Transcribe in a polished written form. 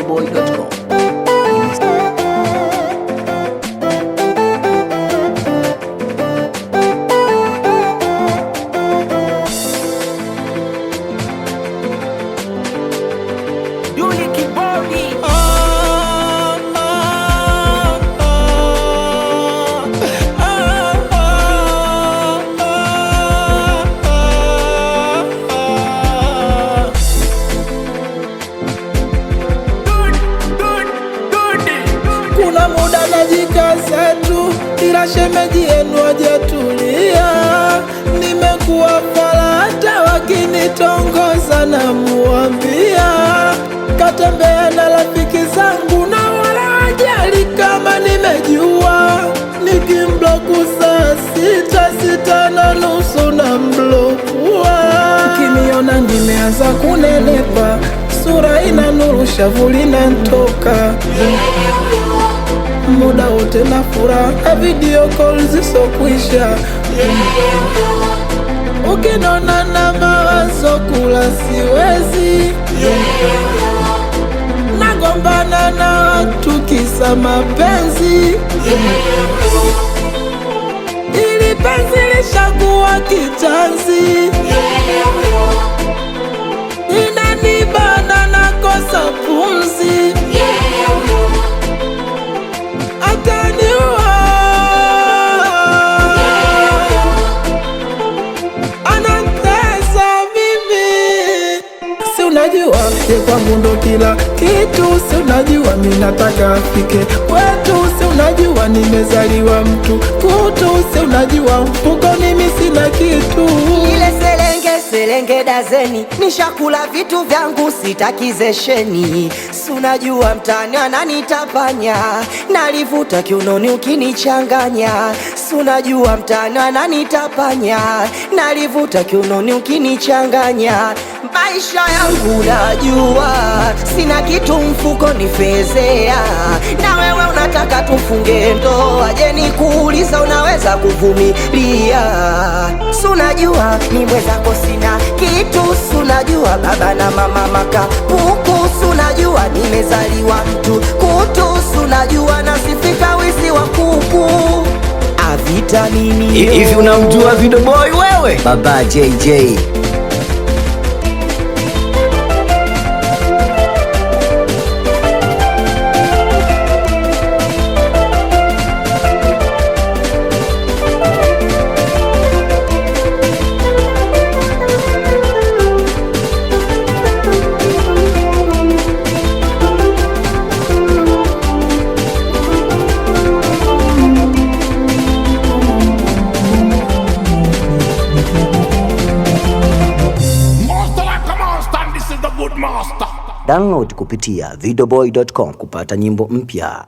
videoboy.com. Kuna muda najikaza tu, ila shemeji yenu hajatulia. Nimekuwa fala hata wakinitongoza na muambia katembea na rafiki zangu na wala hajali kama nimejua. Nikimbloku saa 6 na nusu na mblokua. Ukiniona nimeanza kunenepa, sura ina nuru, shavu linanitoka muda wote na furaha, video call zisokwisha. Ukinona na mawazo kula siwezi, nagombana na watu kisa mapenzi. Ili penzi lishakuwa kitanzi, inanibana nakosa pumzi. Unajua ye kwangu ndo kila kitu, si unajua mimi nataka afike kwetu, si unajua nimezaliwa mtu kutu, si unajua mfukoni mimi sina kitu. Ile selenge dazeni, nishakula vitu vyangu sitakizesheni. Si unajua mtani ananitapanya, nalivuta kiunoni ukinichanganya. Si unajua mtani ananitapanya, nalivuta kiunoni ukinichanganya. Maisha yangu najua, sina kitu mfuko nifezea, na wewe unataka tufunge ndoa. Je, nikuuliza unaweza kuvumilia? Si unajua ni mwenzako sina kitu, si unajua baba na mama makapuku, si unajua nimezaliwa mtu kutu, si unajua nasifika wizi wa kuku. Avitamini Hivi unamjua Videoboy wewe? Baba JJ. Download kupitia videoboy.com kupata nyimbo mpya.